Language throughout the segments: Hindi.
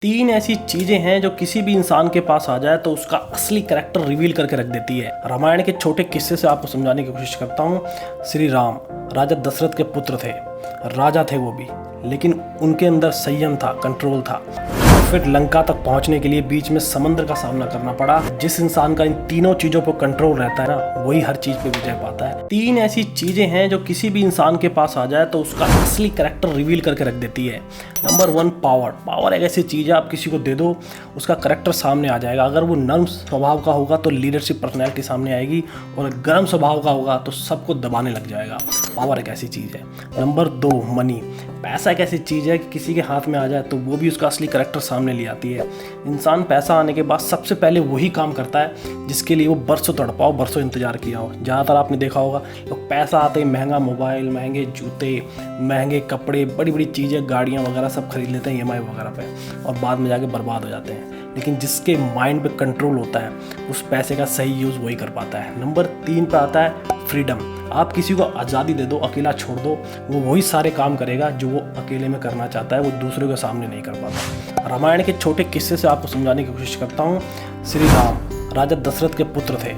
तीन ऐसी चीजें हैं जो किसी भी इंसान के पास आ जाए तो उसका असली कैरेक्टर रिवील करके रख देती है। रामायण के छोटे किस्से से आपको समझाने की कोशिश करता हूँ। श्री राम राजा दशरथ के पुत्र थे, राजा थे वो भी, लेकिन उनके अंदर संयम था, कंट्रोल था। फिर लंका तक पहुंचने के लिए बीच में समंदर का सामना करना पड़ा। जिस इंसान का इन तीनों चीजों पर कंट्रोल रहता है ना, वही हर चीज पे विजय पाता है। तीन ऐसी चीजें हैं जो किसी भी इंसान के पास आ जाए तो उसका असली कैरेक्टर रिवील करके रख देती है। Number 1, power. पावर एक ऐसी चीज है, आप किसी को दे दो, उसका कैरेक्टर सामने आ जाएगा। अगर वो नर्म स्वभाव का होगा तो लीडरशिप पर्सनैलिटी सामने आएगी, और गर्म स्वभाव का होगा तो सबको दबाने लग जाएगा। पावर एक ऐसी चीज़ है। Number 2, money. पैसा एक ऐसी चीज़ है कि किसी के हाथ में आ जाए तो वो भी उसका असली कैरेक्टर सामने ले आती है। इंसान पैसा आने के बाद सबसे पहले वही काम करता है जिसके लिए वो बरसों तड़पा हो, बरसों इंतजार किया हो। ज़्यादातर आपने देखा होगा लोग पैसा आते ही महंगा मोबाइल, महंगे जूते, महंगे कपड़े, बड़ी बड़ी चीज़ें, गाड़ियाँ वगैरह सब खरीद लेते हैं EMI वगैरह पे, और बाद में जाके बर्बाद हो जाते हैं। लेकिन जिसके माइंड पे कंट्रोल होता है उस पैसे का सही यूज़ वही कर पाता है। नंबर 3 पे आता है फ्रीडम। आप किसी को आज़ादी दे दो, अकेला छोड़ दो, वो वही सारे काम करेगा जो वो अकेले में करना चाहता है, वो दूसरों के सामने नहीं कर पाता। रामायण के छोटे किस्से से आपको समझाने की कोशिश करता हूँ। श्री राम राजा दशरथ के पुत्र थे,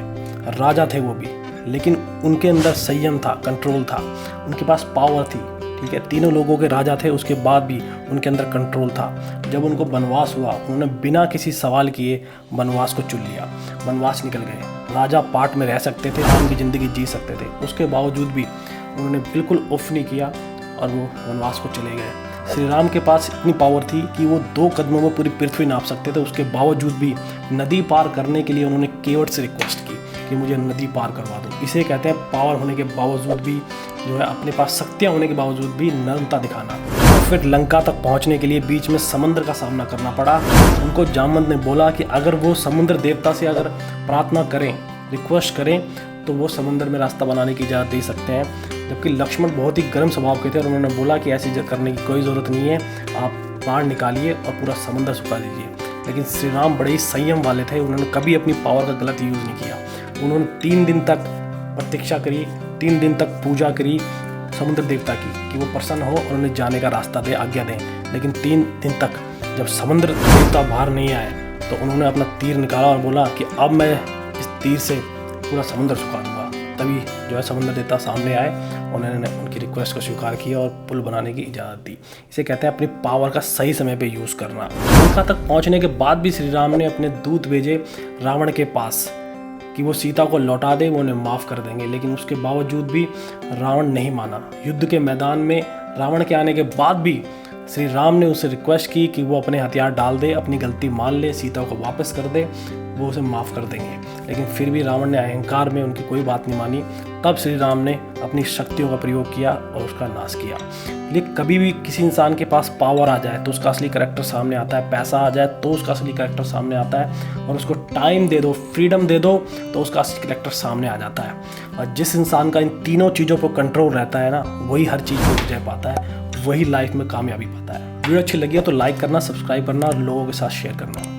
राजा थे वो भी, लेकिन उनके अंदर संयम था, कंट्रोल था, उनके पास पावर थी। ठीक है, तीनों लोगों के राजा थे, उसके बाद भी उनके अंदर कंट्रोल था। जब उनको वनवास हुआ, उन्होंने बिना किसी सवाल किए वनवास को चुन लिया, वनवास निकल गए। राजा पाट में रह सकते थे, आराम की ज़िंदगी जी सकते थे, उसके बावजूद भी उन्होंने बिल्कुल उफ नहीं किया और वो वनवास को चले गए। श्री राम के पास इतनी पावर थी कि वो 2 कदमों में पूरी पृथ्वी नाप सकते थे। उसके बावजूद भी नदी पार करने के लिए उन्होंने केवट से रिक्वेस्ट की कि मुझे नदी पार करवा दो। इसे कहते हैं पावर होने के बावजूद भी, जो है अपने पास शक्तियाँ होने के बावजूद भी नर्मता दिखाना। फिर लंका तक पहुंचने के लिए बीच में समंदर का सामना करना पड़ा। उनको जामवंत ने बोला कि अगर वो समुद्र देवता से अगर प्रार्थना करें, रिक्वेस्ट करें, तो वो समुद्र में रास्ता बनाने की इजाज़त दे सकते हैं। जबकि लक्ष्मण बहुत ही गर्म स्वभाव के थे और उन्होंने बोला कि ऐसी करने की कोई ज़रूरत नहीं है, आप बाढ़ निकालिए और पूरा समुद्र सुखा दीजिए। लेकिन श्री राम बड़े ही संयम वाले थे, उन्होंने कभी अपनी पावर का गलत यूज़ नहीं किया। उन्होंने 3 दिन तक प्रतीक्षा करी, 3 दिन तक पूजा करी समुद्र देवता की कि वो प्रसन्न हो और उन्हें जाने का रास्ता दे, आज्ञा दें। लेकिन 3 दिन तक जब समुद्र देवता बाहर नहीं आए तो उन्होंने अपना तीर निकाला और बोला कि अब मैं इस तीर से पूरा समुद्र सुखा दूंगा। तभी जो है समुद्र देवता सामने आए, उन्होंने उनकी रिक्वेस्ट को स्वीकार किया और पुल बनाने की इजाज़त दी। इसे कहते हैं अपनी पावर का सही समय पे यूज़ करना। लंका तक पहुंचने के बाद भी श्री राम ने अपने दूत भेजे रावण के पास कि वो सीता को लौटा दे, वो उन्हें माफ़ कर देंगे। लेकिन उसके बावजूद भी रावण नहीं माना। युद्ध के मैदान में रावण के आने के बाद भी श्री राम ने उसे रिक्वेस्ट की कि वो अपने हथियार डाल दे, अपनी गलती मान ले, सीता को वापस कर दे, वो उसे माफ़ कर देंगे। लेकिन फिर भी रावण ने अहंकार में उनकी कोई बात नहीं मानी। तब श्री राम ने अपनी शक्तियों का प्रयोग किया और उसका नाश किया। लेकिन कभी भी किसी इंसान के पास पावर आ जाए तो उसका असली कैरेक्टर सामने आता है, पैसा आ जाए तो उसका असली कैरेक्टर सामने आता है, और उसको टाइम दे दो, फ्रीडम दे दो, तो उसका असली कैरेक्टर सामने आ जाता है। और जिस इंसान का इन तीनों चीज़ों पर कंट्रोल रहता है ना, वही हर चीज़ को विजय पाता है, वही लाइफ में कामयाबी पाता है। वीडियो अच्छी लगी है तो लाइक करना, सब्सक्राइब करना और लोगों के साथ शेयर करना।